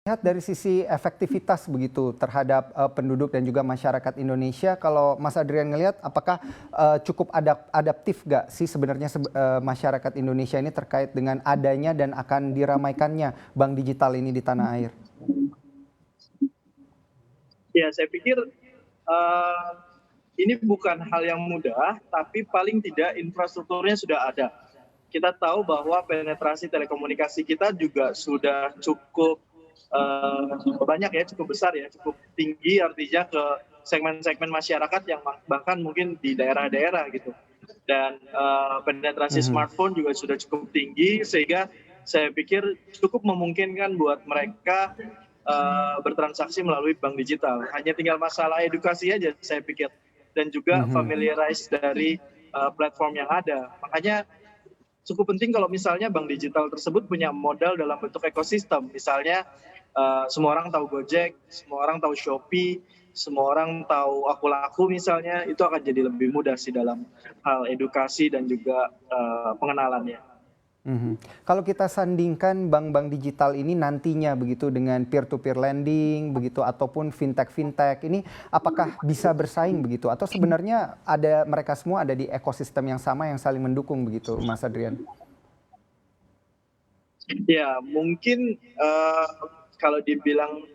Lihat dari sisi efektivitas begitu terhadap penduduk dan juga masyarakat Indonesia, kalau Mas Adrian ngelihat apakah cukup adaptif nggak sih sebenarnya masyarakat Indonesia ini terkait dengan adanya dan akan diramaikannya bank digital ini di tanah air? Ya, saya pikir ini bukan hal yang mudah, tapi paling tidak infrastrukturnya sudah ada. Kita tahu bahwa penetrasi telekomunikasi kita juga sudah cukup banyak ya, cukup besar ya, cukup tinggi artinya ke segmen-segmen masyarakat yang bahkan mungkin di daerah-daerah gitu. Dan penetrasi Mhm. smartphone juga sudah cukup tinggi sehingga saya pikir cukup memungkinkan buat mereka bertransaksi melalui bank digital. Hanya tinggal masalah edukasi aja saya pikir dan juga Mhm. familiarize dari platform yang ada. Makanya cukup penting kalau misalnya bank digital tersebut punya modal dalam bentuk ekosistem. Misalnya semua orang tahu Gojek, semua orang tahu Shopee, semua orang tahu Aku Laku misalnya, itu akan jadi lebih mudah sih dalam hal edukasi dan juga pengenalannya. Mhm. Kalau kita sandingkan bank-bank digital ini nantinya begitu dengan peer-to-peer lending begitu ataupun fintech-fintech ini apakah bisa bersaing begitu atau sebenarnya mereka semua ada di ekosistem yang sama yang saling mendukung begitu Mas Adrian? Ya, mungkin kalau dibilang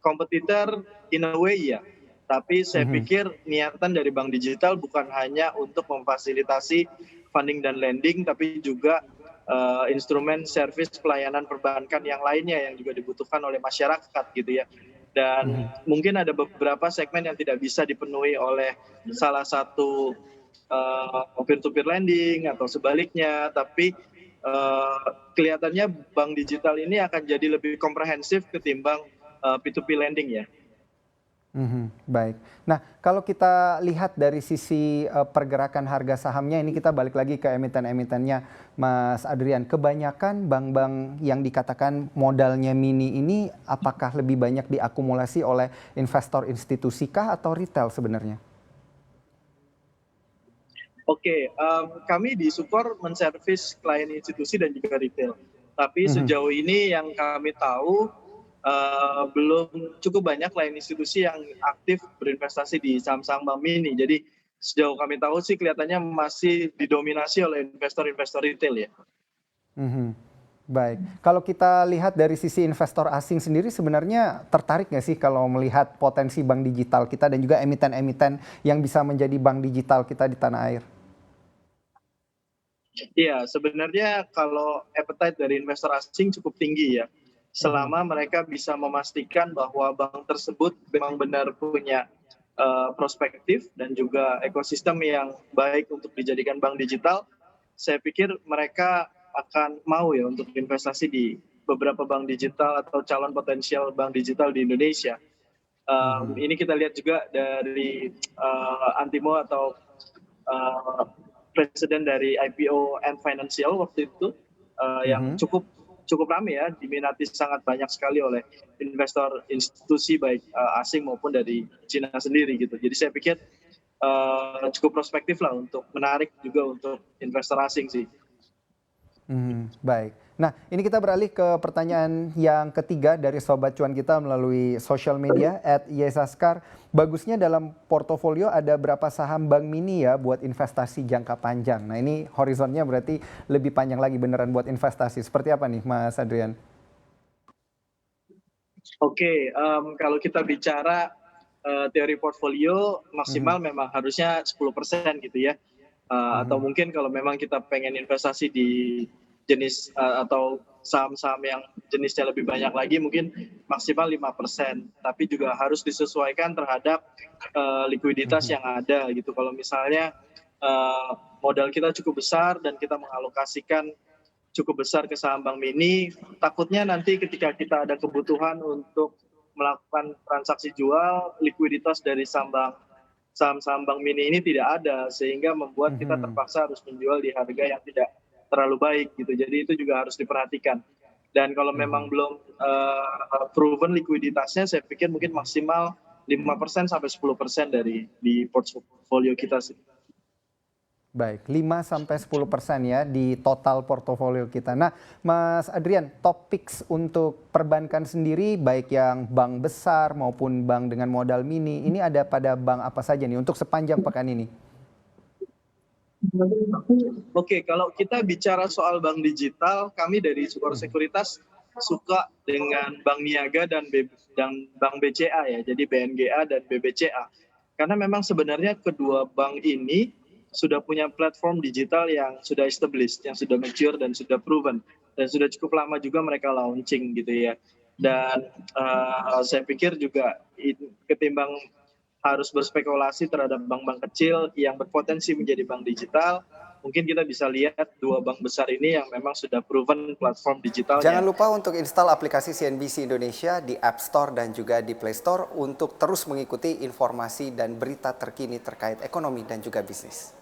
kompetitor in a way ya, tapi saya Mhm. pikir niatan dari bank digital bukan hanya untuk memfasilitasi funding dan lending, tapi juga instrumen service pelayanan perbankan yang lainnya yang juga dibutuhkan oleh masyarakat gitu ya. Dan Mhm. mungkin ada beberapa segmen yang tidak bisa dipenuhi oleh salah satu peer-to-peer lending atau sebaliknya, tapi kelihatannya bank digital ini akan jadi lebih komprehensif ketimbang P2P lending ya. Mhm, baik. Nah, kalau kita lihat dari sisi, pergerakan harga sahamnya ini kita balik lagi ke emiten-emitennya, Mas Adrian. Kebanyakan bank-bank yang dikatakan modalnya mini ini apakah lebih banyak diakumulasi oleh investor institusi kah atau retail sebenarnya? Oke, kami di Sukor menservis klien institusi dan juga retail. Tapi Mhm. sejauh ini yang kami tahu belum cukup banyak klien institusi yang aktif berinvestasi di saham-saham bank mini. Jadi sejauh kami tahu sih kelihatannya masih didominasi oleh investor-investor retail ya. Mhm. Baik. Kalau kita lihat dari sisi investor asing sendiri sebenarnya tertarik nggak sih kalau melihat potensi bank digital kita dan juga emiten-emiten yang bisa menjadi bank digital kita di tanah air? Iya, sebenarnya kalau appetite dari investor asing cukup tinggi ya. Mhm. Selama mereka bisa memastikan bahwa bank tersebut memang benar punya prospektif dan juga ekosistem yang baik untuk dijadikan bank digital, saya pikir mereka akan mau ya untuk investasi di beberapa bank digital atau calon potensial bank digital di Indonesia. Mhm. Ini kita lihat juga dari Antimo atau uh, presiden dari IPO and Financial waktu itu yang Mhm. cukup cukup ramai ya, diminati sangat banyak sekali oleh investor institusi baik asing maupun dari Cina sendiri gitu. Jadi saya pikir cukup prospektif lah untuk menarik juga untuk investor asing sih. Mhm, baik. Nah, ini kita beralih ke pertanyaan yang ketiga dari sobat cuan kita melalui sosial media @yesaskar. Bagusnya dalam portofolio ada berapa saham bank mini ya buat investasi jangka panjang. Nah, ini horizonnya berarti lebih panjang lagi beneran buat investasi. Seperti apa nih, Mas Adrian? Oke, kalau kita bicara teori portfolio Mhm. maksimal memang harusnya 10% gitu ya. Atau Mhm. mungkin kalau memang kita pengen investasi di jenis atau saham-saham yang jenisnya lebih banyak lagi mungkin maksimal 5%. Tapi juga harus disesuaikan terhadap likuiditas Mhm. yang ada gitu. Kalau misalnya eh, modal kita cukup besar dan kita mengalokasikan cukup besar ke saham bank mini, takutnya nanti ketika kita ada kebutuhan untuk melakukan transaksi jual, likuiditas dari saham-saham bank mini ini tidak ada, sehingga membuat kita Mhm. terpaksa harus menjual di harga yang tidak terlalu baik gitu. Jadi itu juga harus diperhatikan. Dan kalau memang Mhm. belum proven likuiditasnya, saya pikir mungkin maksimal 5% sampai 10% dari di portfolio kita sih. Baik, 5-10% ya di total portofolio kita. Nah, Mas Adrian, topik untuk perbankan sendiri, baik yang bank besar maupun bank dengan modal mini, ini ada pada bank apa saja nih untuk sepanjang pekan ini? Oke, kalau kita bicara soal bank digital, kami dari Sukor Sekuritas suka dengan Bank Niaga dan Bank BCA ya, jadi BNGA dan BBCA. Karena memang sebenarnya kedua bank ini sudah punya platform digital yang sudah established, yang sudah mature dan sudah proven, dan sudah cukup lama juga mereka launching gitu ya. Dan saya pikir juga ketimbang harus berspekulasi terhadap bank-bank kecil yang berpotensi menjadi bank digital, mungkin kita bisa lihat dua bank besar ini yang memang sudah proven platform Jangan digitalnya. lupa untuk install aplikasi CNBC Indonesia di App Store dan juga di Play Store untuk terus mengikuti informasi dan berita terkini terkait ekonomi dan juga bisnis.